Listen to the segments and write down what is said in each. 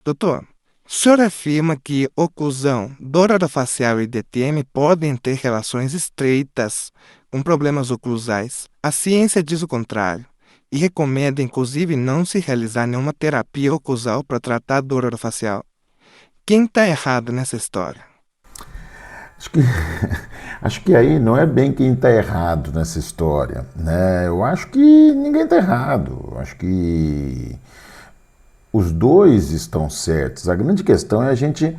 Doutor, o senhor afirma que oclusão, dor orofacial e DTM podem ter relações estreitas com problemas oclusais. A ciência diz o contrário e recomenda, inclusive, não se realizar nenhuma terapia oclusal para tratar a dor orofacial. Quem está errado nessa história? Acho que, acho que aí não é bem quem está errado nessa história, né? Eu acho que ninguém está errado. Eu acho que os dois estão certos. A grande questão é a gente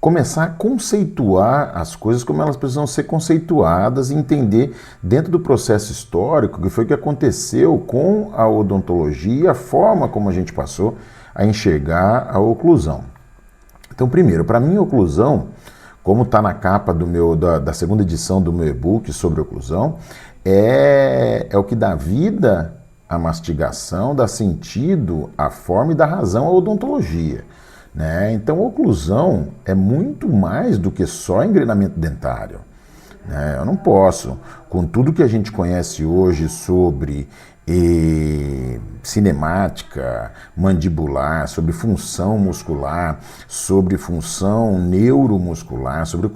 começar a conceituar as coisas como elas precisam ser conceituadas e entender dentro do processo histórico o que foi que aconteceu com a odontologia, a forma como a gente passou a enxergar a oclusão. Então, primeiro, para mim, a oclusão, como está na capa da segunda edição do meu e-book sobre oclusão, é o que dá vida à mastigação, dá sentido à forma e dá razão à odontologia. Né? Então, oclusão é muito mais do que só engrenamento dentário. Né? Eu não posso, com tudo que a gente conhece hoje sobre cinemática mandibular, sobre função muscular, sobre função neuromuscular, sobre o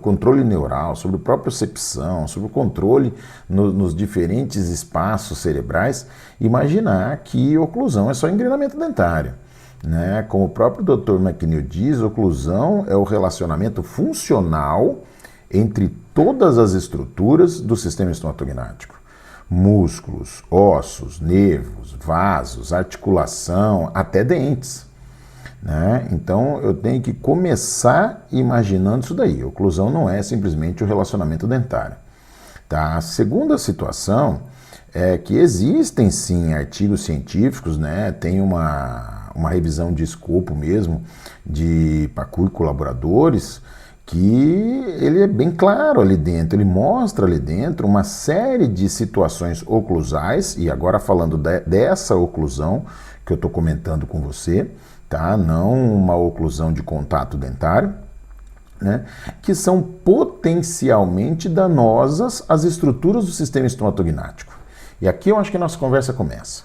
controle neural, sobre propriocepção, sobre o controle nos diferentes espaços cerebrais, imaginar que oclusão é só engrenamento dentário. Né? Como o próprio Dr. McNeil diz, oclusão é o relacionamento funcional entre todas as estruturas do sistema estomatognático. Músculos, ossos, nervos, vasos, articulação, até dentes. Né? Então eu tenho que começar imaginando isso daí. Oclusão não é simplesmente o relacionamento dentário. Tá? A segunda situação é que existem sim artigos científicos, né? Tem uma revisão de escopo mesmo, de Pacu e colaboradores, que ele é bem claro ali dentro, ele mostra ali dentro uma série de situações oclusais, e agora falando dessa oclusão que eu estou comentando com você, tá? Não uma oclusão de contato dentário, né? Que são potencialmente danosas às estruturas do sistema estomatognático. E aqui eu acho que a nossa conversa começa.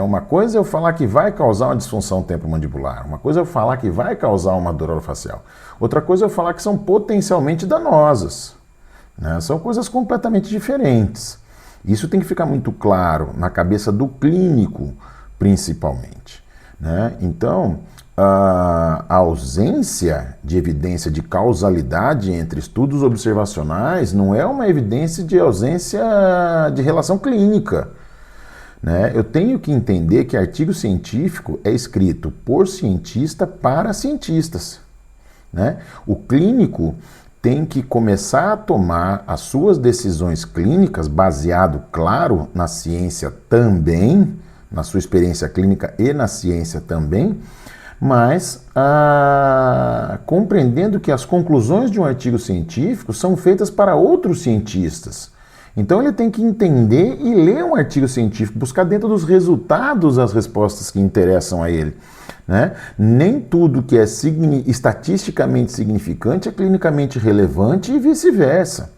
Uma coisa é eu falar que vai causar uma disfunção temporomandibular, uma coisa é eu falar que vai causar uma dor orofacial, outra coisa é eu falar que são potencialmente danosas. São coisas completamente diferentes. Isso tem que ficar muito claro na cabeça do clínico, principalmente. Então, a ausência de evidência de causalidade entre estudos observacionais não é uma evidência de ausência de relação clínica. Eu tenho que entender que artigo científico é escrito por cientista para cientistas. O clínico tem que começar a tomar as suas decisões clínicas baseado, claro, na ciência também, na sua experiência clínica e na ciência também, mas compreendendo que as conclusões de um artigo científico são feitas para outros cientistas. Então ele tem que entender e ler um artigo científico, buscar dentro dos resultados as respostas que interessam a ele. Nem tudo que é estatisticamente significante é clinicamente relevante e vice-versa.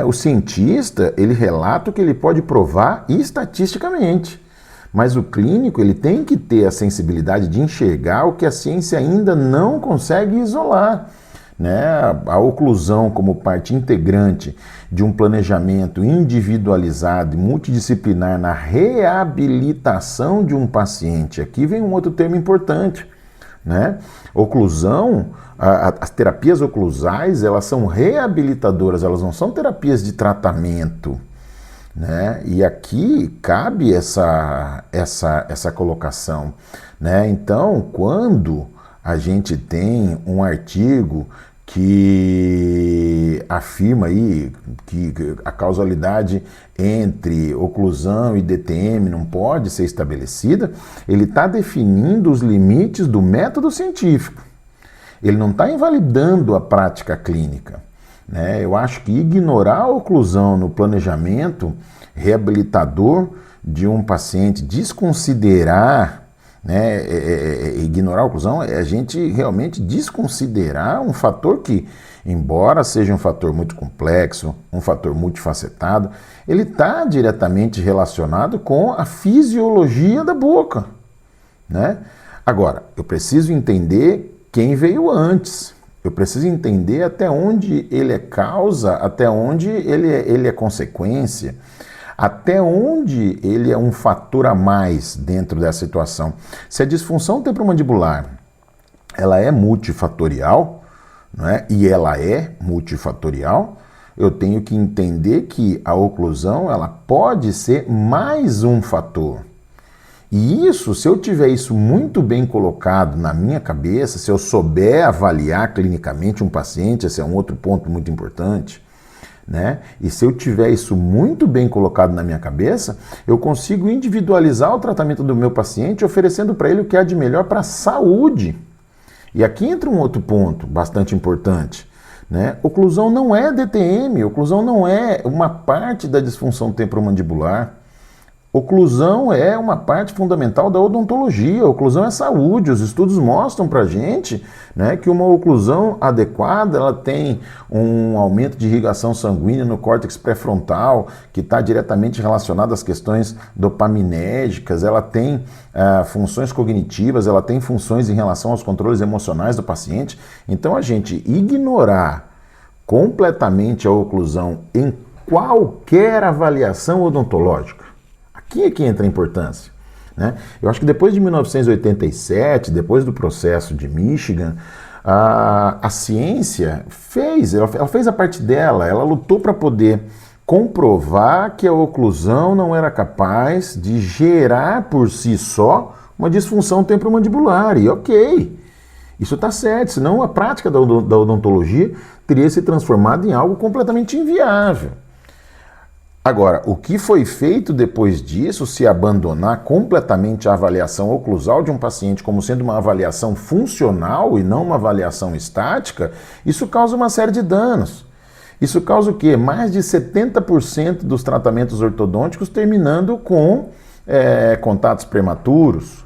O cientista, ele relata o que ele pode provar estatisticamente. Mas o clínico, ele tem que ter a sensibilidade de enxergar o que a ciência ainda não consegue isolar. A oclusão como parte integrante de um planejamento individualizado e multidisciplinar na reabilitação de um paciente. Aqui vem um outro termo importante. Oclusão, as terapias oclusais, elas são reabilitadoras, elas não são terapias de tratamento. E aqui cabe essa colocação. Então, quando a gente tem um artigo que afirma aí que a causalidade entre oclusão e DTM não pode ser estabelecida, ele está definindo os limites do método científico. Ele não está invalidando a prática clínica. Eu acho que ignorar a oclusão no planejamento reabilitador de um paciente, desconsiderar, ignorar a oclusão é a gente realmente desconsiderar um fator que, embora seja um fator muito complexo, um fator multifacetado, ele está diretamente relacionado com a fisiologia da boca. Agora, eu preciso entender quem veio antes. Eu preciso entender até onde ele é causa, até onde ele é consequência, até onde ele é um fator a mais dentro dessa situação. Se a disfunção temporomandibular ela é multifatorial, não é? E ela é multifatorial, eu tenho que entender que a oclusão ela pode ser mais um fator. E isso, se eu tiver isso muito bem colocado na minha cabeça, se eu souber avaliar clinicamente um paciente, esse é um outro ponto muito importante, né? E se eu tiver isso muito bem colocado na minha cabeça, eu consigo individualizar o tratamento do meu paciente, oferecendo para ele o que há de melhor para a saúde. E aqui entra um outro ponto bastante importante, né? Oclusão não é DTM, oclusão não é uma parte da disfunção temporomandibular. Oclusão é uma parte fundamental da odontologia, oclusão é saúde. Os estudos mostram para a gente, né, que uma oclusão adequada ela tem um aumento de irrigação sanguínea no córtex pré-frontal, que está diretamente relacionado às questões dopaminérgicas, ela tem funções cognitivas, ela tem funções em relação aos controles emocionais do paciente. Então a gente ignorar completamente a oclusão em qualquer avaliação odontológica, aqui é que entra a importância, né? Eu acho que depois de 1987, depois do processo de Michigan, a ciência ela fez a parte dela, ela lutou para poder comprovar que a oclusão não era capaz de gerar por si só uma disfunção temporomandibular, e ok, isso está certo, senão a prática da odontologia teria se transformado em algo completamente inviável. Agora, o que foi feito depois disso, se abandonar completamente a avaliação oclusal de um paciente como sendo uma avaliação funcional e não uma avaliação estática, isso causa uma série de danos. Isso causa o quê? Mais de 70% dos tratamentos ortodônticos terminando com contatos prematuros.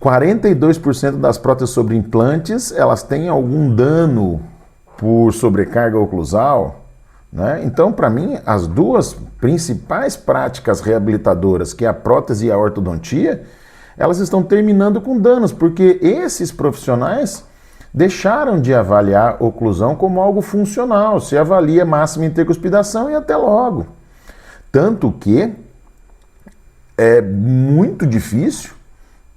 42% das próteses sobre implantes, elas têm algum dano por sobrecarga oclusal. Né? Então, para mim, as duas principais práticas reabilitadoras, que é a prótese e a ortodontia, elas estão terminando com danos, porque esses profissionais deixaram de avaliar oclusão como algo funcional, se avalia máxima intercuspidação e até logo. Tanto que é muito difícil,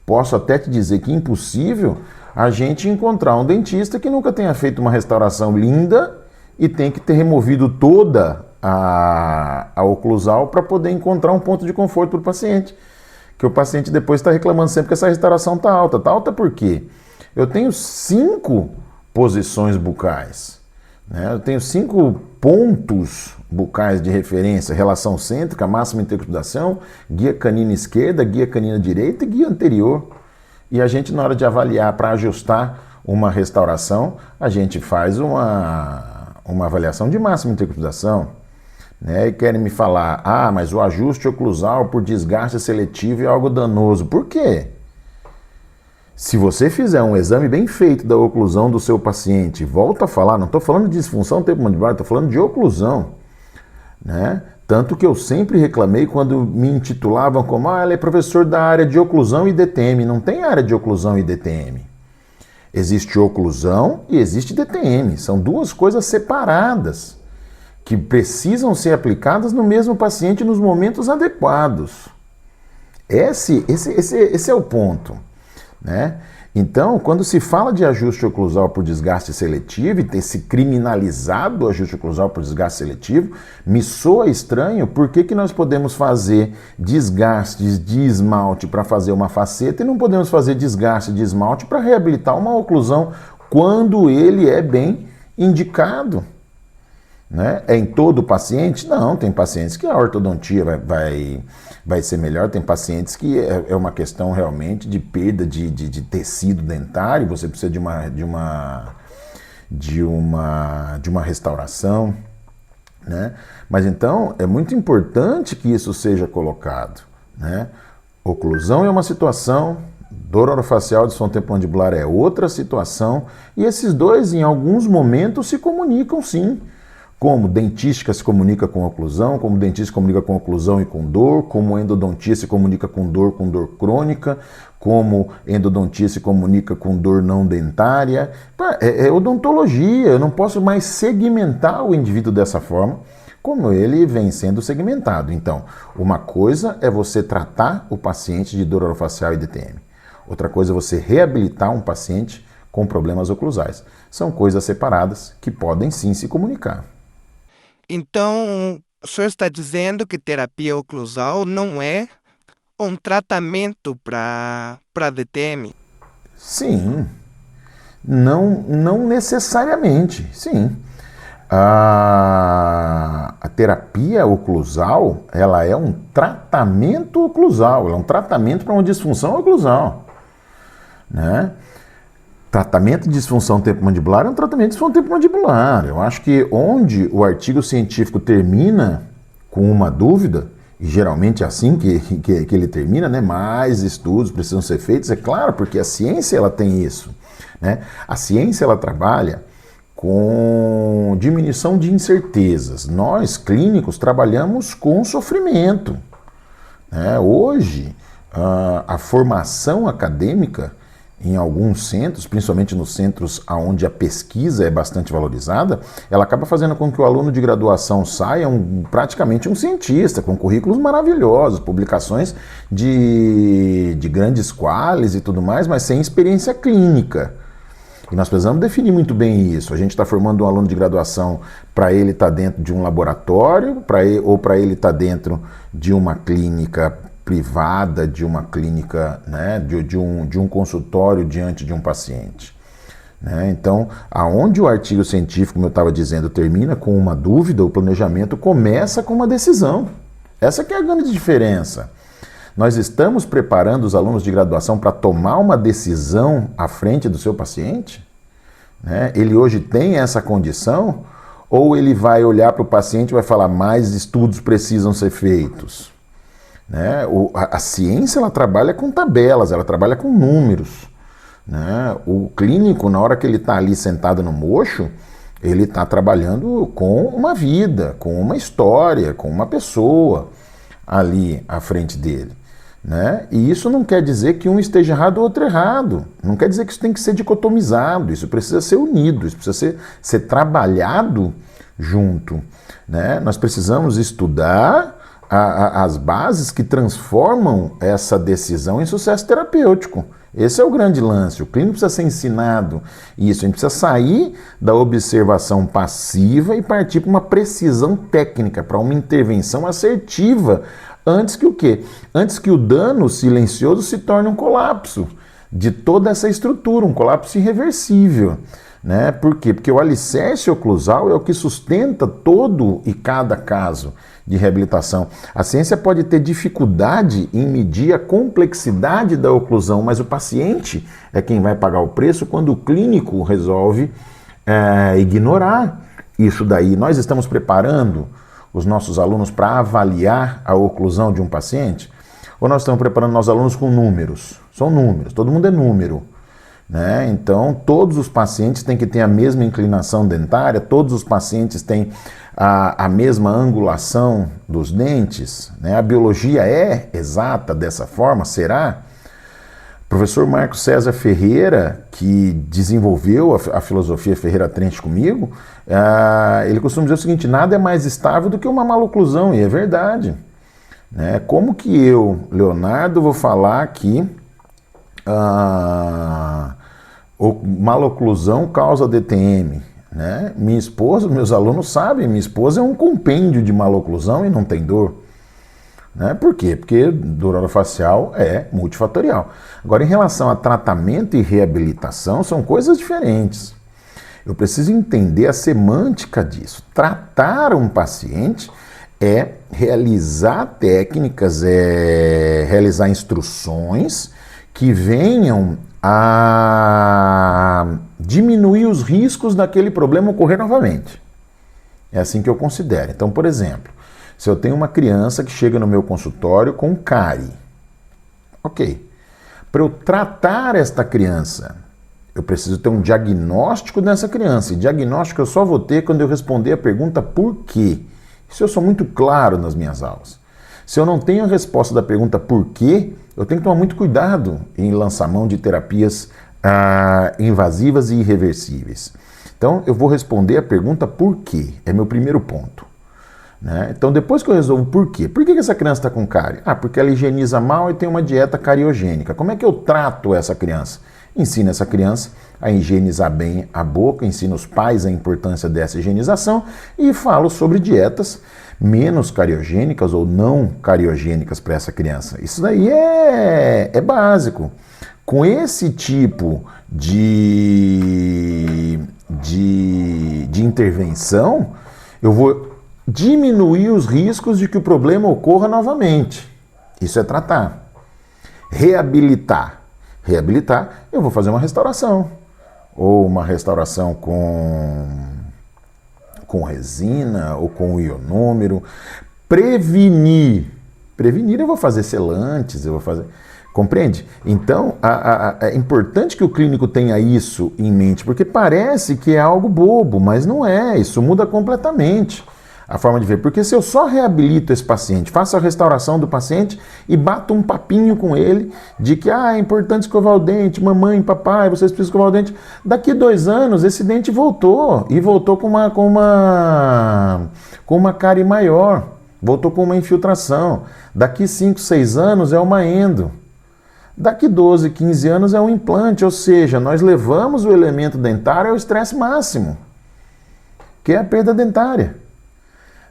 posso até te dizer que impossível, a gente encontrar um dentista que nunca tenha feito uma restauração linda e tem que ter removido toda a oclusal para poder encontrar um ponto de conforto para o paciente. Que o paciente depois está reclamando sempre que essa restauração está alta. Está alta por quê? Eu tenho 5 posições bucais, né? Eu tenho 5 pontos bucais de referência: relação cêntrica, máxima intercuspidação, guia canina esquerda, guia canina direita e guia anterior. E a gente, na hora de avaliar para ajustar uma restauração, a gente faz uma avaliação de máxima intercuspidação, né? E querem me falar, mas o ajuste oclusal por desgaste seletivo é algo danoso. Por quê? Se você fizer um exame bem feito da oclusão do seu paciente, volto a falar, não estou falando de disfunção temporomandibular, estou falando de oclusão, né? Tanto que eu sempre reclamei quando me intitulavam como, ele é professor da área de oclusão e DTM. Não tem área de oclusão e DTM. Existe oclusão e existe DTM. São duas coisas separadas que precisam ser aplicadas no mesmo paciente nos momentos adequados. Esse é o ponto, né? Então, quando se fala de ajuste oclusal por desgaste seletivo e ter se criminalizado o ajuste oclusal por desgaste seletivo, me soa estranho por que nós podemos fazer desgastes de esmalte para fazer uma faceta e não podemos fazer desgaste de esmalte para reabilitar uma oclusão quando ele é bem indicado. Né? É em todo paciente? Não, tem pacientes que a ortodontia vai ser melhor, tem pacientes que é uma questão realmente de perda de tecido dentário, você precisa de uma restauração, né? Mas então é muito importante que isso seja colocado, né? Oclusão é uma situação, dor orofacial, disfunção temporomandibular é outra situação, e esses dois em alguns momentos se comunicam sim. como dentística se comunica com oclusão, como dentista se comunica com oclusão e com dor, como endodontia se comunica com dor crônica, como endodontia se comunica com dor não dentária. É odontologia, eu não posso mais segmentar o indivíduo dessa forma, como ele vem sendo segmentado. Então, uma coisa é você tratar o paciente de dor orofacial e DTM. Outra coisa é você reabilitar um paciente com problemas oclusais. São coisas separadas que podem sim se comunicar. Então, o senhor está dizendo que terapia oclusal não é um tratamento para DTM? Sim, não necessariamente, sim. A terapia oclusal, ela é um tratamento oclusal, ela é um tratamento para uma disfunção oclusal, né? Tratamento de disfunção temporomandibular é um tratamento de disfunção temporomandibular. Eu acho que onde o artigo científico termina com uma dúvida, e geralmente é assim que ele termina, né? Mais estudos precisam ser feitos, é claro, porque a ciência ela tem isso, né? A ciência ela trabalha com diminuição de incertezas. Nós, clínicos, trabalhamos com sofrimento, né? Hoje, a formação acadêmica em alguns centros, principalmente nos centros onde a pesquisa é bastante valorizada, ela acaba fazendo com que o aluno de graduação saia praticamente um cientista, com currículos maravilhosos, publicações de grandes quales e tudo mais, mas sem experiência clínica. E nós precisamos definir muito bem isso. A gente está formando um aluno de graduação para ele estar dentro de um laboratório, ou para ele estar dentro de uma clínica privada, de uma clínica, né, de um consultório diante de um paciente. Né? Então, aonde o artigo científico, como eu estava dizendo, termina com uma dúvida, o planejamento começa com uma decisão. Essa que é a grande diferença. Nós estamos preparando os alunos de graduação para tomar uma decisão à frente do seu paciente? Né? Ele hoje tem essa condição? Ou ele vai olhar para o paciente e vai falar, mais estudos precisam ser feitos? Né? A ciência ela trabalha com tabelas, ela trabalha com números. Né? O clínico, na hora que ele está ali sentado no mocho, ele está trabalhando com uma vida, com uma história, com uma pessoa ali à frente dele. Né? E isso não quer dizer que um esteja errado ou outro errado. Não quer dizer que isso tem que ser dicotomizado. Isso precisa ser unido, isso precisa ser trabalhado junto. Né? Nós precisamos estudar as bases que transformam essa decisão em sucesso terapêutico. Esse é o grande lance. O clínico precisa ser ensinado isso. A gente precisa sair da observação passiva e partir para uma precisão técnica, para uma intervenção assertiva, antes que o quê? Antes que o dano silencioso se torne um colapso de toda essa estrutura, um colapso irreversível. Né? Por quê? Porque o alicerce oclusal é o que sustenta todo e cada caso de reabilitação. A ciência pode ter dificuldade em medir a complexidade da oclusão, mas o paciente é quem vai pagar o preço quando o clínico resolve ignorar isso daí. Nós estamos preparando os nossos alunos para avaliar a oclusão de um paciente? Ou nós estamos preparando nossos alunos com números? São números, todo mundo é número. Né? Então, todos os pacientes têm que ter a mesma inclinação dentária, todos os pacientes têm a mesma angulação dos dentes. Né? A biologia é exata dessa forma? Será? O professor Marco César Ferreira, que desenvolveu a filosofia Ferreira Trent comigo, ele costuma dizer o seguinte, nada é mais estável do que uma maloclusão, e é verdade. Né? Como que eu, Leonardo, vou falar que maloclusão causa DTM? Né? Minha esposa, meus alunos sabem, minha esposa é um compêndio de maloclusão e não tem dor. Né? Por quê? Porque dor orofacial é multifatorial. Agora, em relação a tratamento e reabilitação, são coisas diferentes. Eu preciso entender a semântica disso. Tratar um paciente é realizar técnicas, é realizar instruções que venham a diminuir os riscos daquele problema ocorrer novamente. É assim que eu considero. Então, por exemplo, se eu tenho uma criança que chega no meu consultório com cárie, ok. Para eu tratar esta criança, Eu preciso ter um diagnóstico dessa criança. E diagnóstico eu só vou ter quando eu responder a pergunta por quê. Isso eu sou muito claro nas minhas aulas. Se eu não tenho a resposta da pergunta por quê, eu tenho que tomar muito cuidado em lançar mão de terapias invasivas e irreversíveis. Então, eu vou responder a pergunta por quê. É meu primeiro ponto. Né? Então, depois que eu resolvo por quê? Por que essa criança está com cárie? Porque ela higieniza mal e tem uma dieta cariogênica. Como é que eu trato essa criança? Ensino essa criança a higienizar bem a boca, ensino os pais a importância dessa higienização e falo sobre dietas menos cariogênicas ou não cariogênicas para essa criança. Isso daí é básico. Com esse tipo de intervenção, eu vou diminuir os riscos de que o problema ocorra novamente. Isso é tratar. Reabilitar. Reabilitar, eu vou fazer uma restauração. Ou uma restauração com resina ou com ionômero. Prevenir. Prevenir eu vou fazer selantes, eu vou fazer... Compreende? Então, é importante que o clínico tenha isso em mente, porque parece que é algo bobo, mas não é. Isso muda completamente a forma de ver. Porque se eu só reabilito esse paciente, faço a restauração do paciente e bato um papinho com ele de que é importante escovar o dente, mamãe, papai, vocês precisam escovar o dente. Daqui 2 anos, esse dente voltou. E voltou com uma cárie maior. Voltou com uma infiltração. Daqui 5, 6 anos é uma endo. Daqui 12, 15 anos é um implante, ou seja, nós levamos o elemento dentário ao estresse máximo, que é a perda dentária.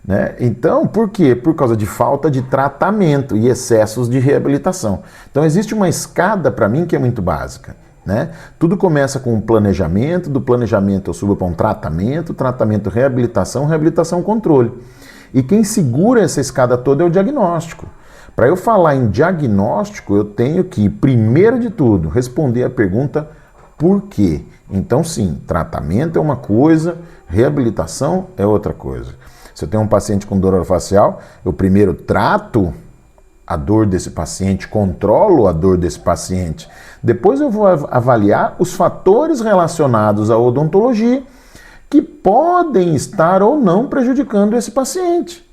Né? Então, por quê? Por causa de falta de tratamento e excessos de reabilitação. Então, existe uma escada para mim que é muito básica. Né? Tudo começa com um planejamento, do planejamento eu subo para um tratamento, tratamento, reabilitação, reabilitação, controle. E quem segura essa escada toda é o diagnóstico. Para eu falar em diagnóstico, eu tenho que, primeiro de tudo, responder a pergunta por quê. Então, sim, tratamento é uma coisa, reabilitação é outra coisa. Se eu tenho um paciente com dor orofacial, eu primeiro trato a dor desse paciente, controlo a dor desse paciente. Depois eu vou avaliar os fatores relacionados à odontologia que podem estar ou não prejudicando esse paciente.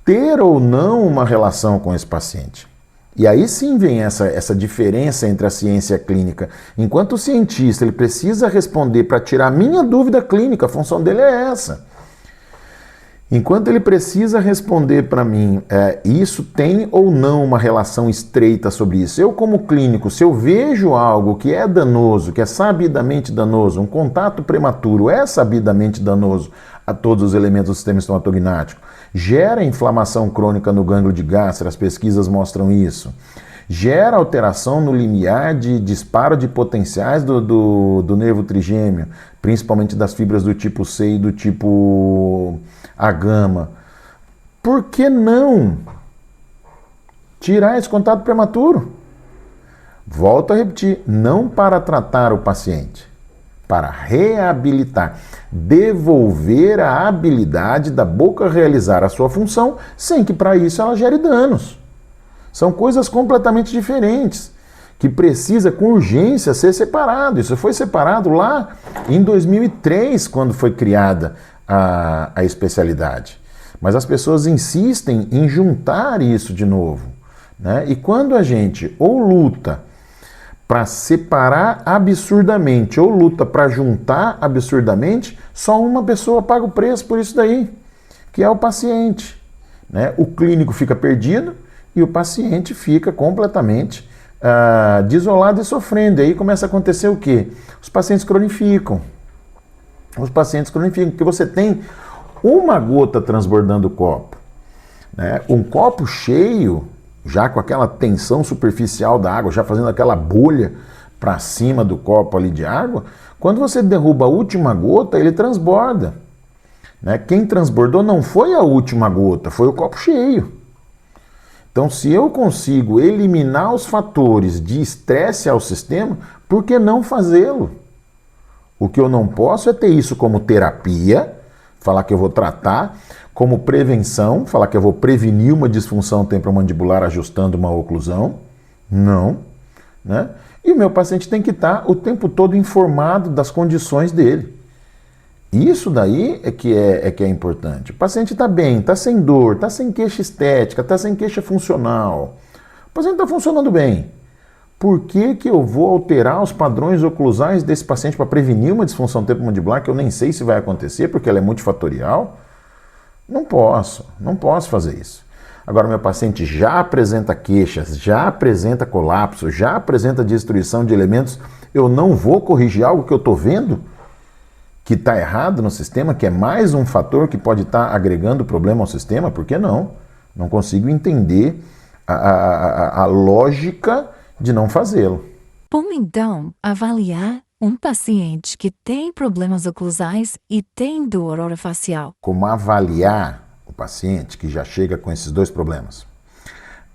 Ter ou não uma relação com esse paciente. E aí sim vem essa diferença entre a ciência e a clínica. Enquanto o cientista ele precisa responder para tirar a minha dúvida clínica, a função dele é essa. Enquanto ele precisa responder para mim, isso tem ou não uma relação estreita sobre isso. Eu como clínico, se eu vejo algo que é danoso, que é sabidamente danoso, um contato prematuro é sabidamente danoso a todos os elementos do sistema estomatognático, gera inflamação crônica no gânglio de Gaster, as pesquisas mostram isso. Gera alteração no limiar de disparo de potenciais do nervo trigêmeo, principalmente das fibras do tipo C e do tipo A gama. Por que não tirar esse contato prematuro? Volto a repetir, não para tratar o paciente, para reabilitar, devolver a habilidade da boca realizar a sua função sem que para isso ela gere danos. São coisas completamente diferentes, que precisa com urgência ser separado. Isso foi separado lá em 2003, quando foi criada a especialidade. Mas as pessoas insistem em juntar isso de novo. Né? E quando a gente ou luta para separar absurdamente ou luta para juntar absurdamente, só uma pessoa paga o preço por isso daí, que é o paciente. Né? O clínico fica perdido e o paciente fica completamente desolado e sofrendo. E aí começa a acontecer o quê? Os pacientes cronificam. Os pacientes cronificam, porque você tem uma gota transbordando o copo. Né? Um copo cheio, já com aquela tensão superficial da água, já fazendo aquela bolha para cima do copo ali de água, quando você derruba a última gota, ele transborda. Né? Quem transbordou não foi a última gota, foi o copo cheio. Então, se eu consigo eliminar os fatores de estresse ao sistema, por que não fazê-lo? O que eu não posso é ter isso como terapia, falar que eu vou tratar, como prevenção, falar que eu vou prevenir uma disfunção temporomandibular ajustando uma oclusão. Não. Né? E o meu paciente tem que estar o tempo todo informado das condições dele. Isso daí é que é importante. O paciente está bem, está sem dor, está sem queixa estética, está sem queixa funcional. O paciente está funcionando bem. Por que que eu vou alterar os padrões oclusais desse paciente para prevenir uma disfunção temporomandibular que eu nem sei se vai acontecer porque ela é multifatorial? Não posso fazer isso. Agora, meu paciente já apresenta queixas, já apresenta colapso, já apresenta destruição de elementos, eu não vou corrigir algo que eu estou vendo que está errado no sistema, que é mais um fator que pode estar agregando problema ao sistema? Por que não? Não consigo entender a lógica de não fazê-lo. Como então avaliar um paciente que tem problemas oclusais e tem dor orofacial? Como avaliar o paciente que já chega com esses dois problemas?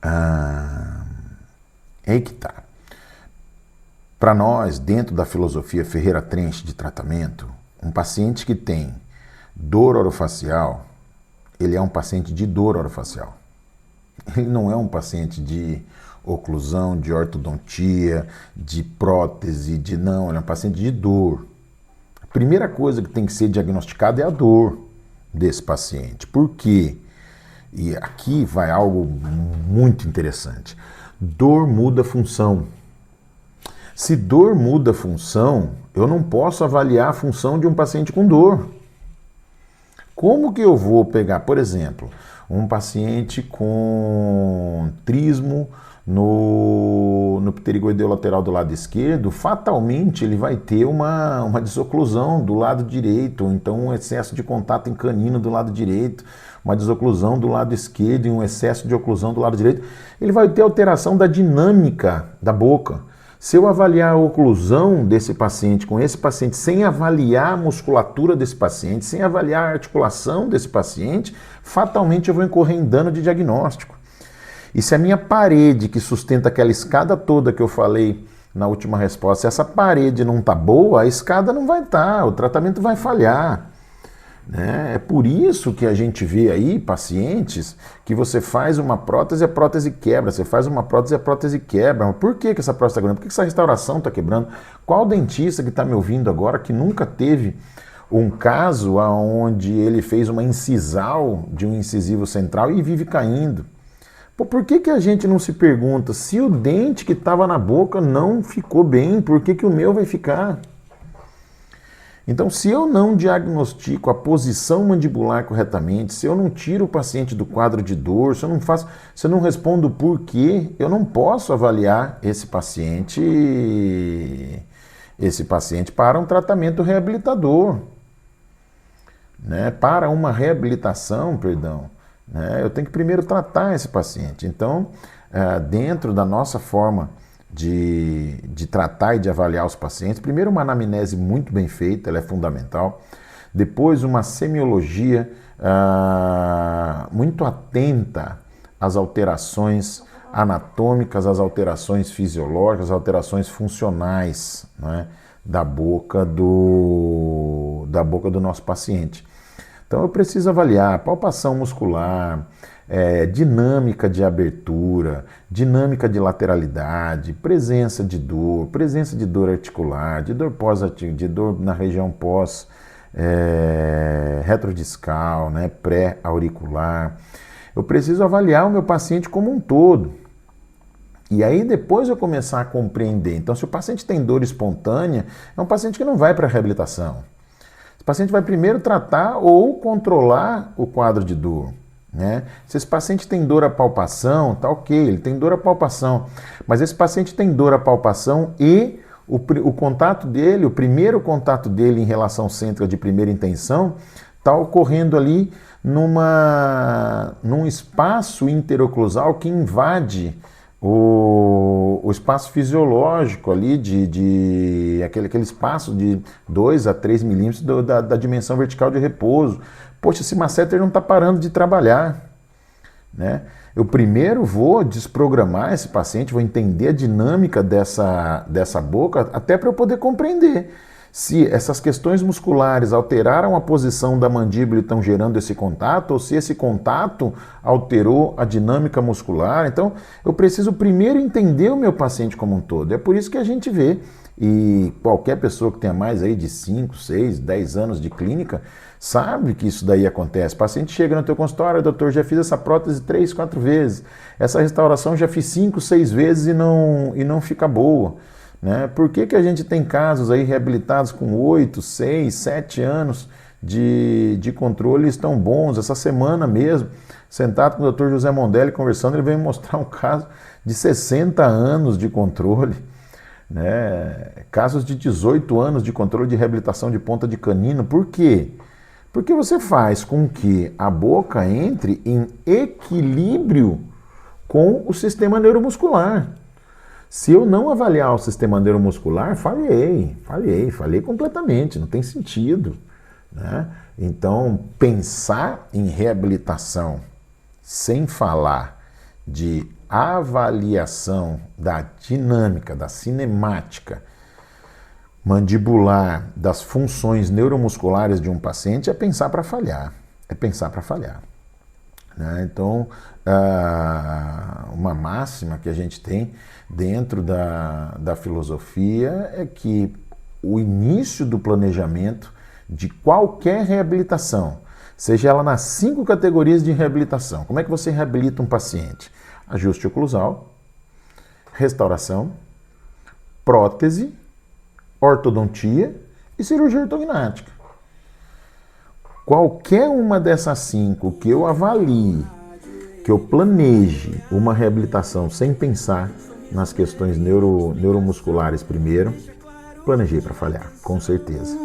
É aí que está. Para nós, dentro da filosofia Ferreira Trench de tratamento, um paciente que tem dor orofacial, ele é um paciente de dor orofacial. Ele não é um paciente de oclusão, de ortodontia, de prótese, não, ele é um paciente de dor. A primeira coisa que tem que ser diagnosticada é a dor desse paciente. Por quê? E aqui vai algo muito interessante. Dor muda função. Se dor muda função, eu não posso avaliar a função de um paciente com dor. Como que eu vou pegar, por exemplo, um paciente com trismo no pterigoideu lateral do lado esquerdo? Fatalmente ele vai ter uma desoclusão do lado direito, ou então um excesso de contato em canino do lado direito, uma desoclusão do lado esquerdo e um excesso de oclusão do lado direito. Ele vai ter alteração da dinâmica da boca. Se eu avaliar a oclusão desse paciente com esse paciente sem avaliar a musculatura desse paciente, sem avaliar a articulação desse paciente, fatalmente eu vou incorrer em dano de diagnóstico. E se a minha parede que sustenta aquela escada toda que eu falei na última resposta, se essa parede não está boa, a escada não vai estar, o tratamento vai falhar. É por isso que a gente vê aí pacientes que você faz uma prótese e a prótese quebra, você faz uma prótese e a prótese quebra. Mas por que essa prótese está quebrando? Por que essa restauração está quebrando? Qual dentista que está me ouvindo agora que nunca teve um caso onde ele fez uma incisal de um incisivo central e vive caindo? Por que a gente não se pergunta se o dente que estava na boca não ficou bem, por que o meu vai ficar? Então, se eu não diagnostico a posição mandibular corretamente, se eu não tiro o paciente do quadro de dor, se eu não respondo o porquê, eu não posso avaliar esse paciente para um tratamento reabilitador, né? Para uma reabilitação, perdão. Eu tenho que primeiro tratar esse paciente. Então, dentro da nossa forma de tratar e de avaliar os pacientes, primeiro uma anamnese muito bem feita, ela é fundamental. Depois uma semiologia muito atenta às alterações anatômicas, às alterações fisiológicas, às alterações funcionais, né, da boca do nosso paciente. Então eu preciso avaliar palpação muscular, dinâmica de abertura, dinâmica de lateralidade, presença de dor articular, de dor pós-articular, de dor na região pós retrodiscal, né, pré-auricular. Eu preciso avaliar o meu paciente como um todo. E aí depois eu começar a compreender. Então, se o paciente tem dor espontânea, é um paciente que não vai para a reabilitação. Esse paciente vai primeiro tratar ou controlar o quadro de dor, né? Se esse paciente tem dor à palpação, tá ok, ele tem dor à palpação. Mas esse paciente tem dor à palpação e o contato dele, o primeiro contato dele em relação cêntrica de primeira intenção, está ocorrendo ali num espaço interoclusal que invade o espaço fisiológico ali, aquele espaço de 2 a 3 milímetros da dimensão vertical de repouso. Poxa, esse masseter não está parando de trabalhar, né? Eu primeiro vou desprogramar esse paciente, vou entender a dinâmica dessa boca, até para eu poder compreender se essas questões musculares alteraram a posição da mandíbula e estão gerando esse contato, ou se esse contato alterou a dinâmica muscular. Então, eu preciso primeiro entender o meu paciente como um todo. É por isso que a gente vê, e qualquer pessoa que tenha mais aí de 5, 6, 10 anos de clínica, sabe que isso daí acontece. O paciente chega no teu consultório, doutor, já fiz essa prótese 3, 4 vezes, essa restauração já fiz 5, 6 vezes e não fica boa. Né? Por que a gente tem casos aí reabilitados com 8, 6, 7 anos de controle estão bons? Essa semana mesmo, sentado com o Dr. José Mondelli conversando, ele veio me mostrar um caso de 60 anos de controle, né? Casos de 18 anos de controle de reabilitação de ponta de canino. Por quê? Porque você faz com que a boca entre em equilíbrio com o sistema neuromuscular. Se eu não avaliar o sistema neuromuscular, falhei completamente, não tem sentido. Né? Então, pensar em reabilitação sem falar de avaliação da dinâmica, da cinemática mandibular, das funções neuromusculares de um paciente é pensar para falhar. Né? Então, uma máxima que a gente tem dentro da filosofia é que o início do planejamento de qualquer reabilitação, seja ela nas 5 categorias de reabilitação, como é que você reabilita um paciente? Ajuste oclusal, restauração, prótese, ortodontia e cirurgia ortognática. Qualquer uma dessas 5 que eu avalie, que eu planeje uma reabilitação sem pensar nas questões neuromusculares primeiro, planejei para falhar, com certeza.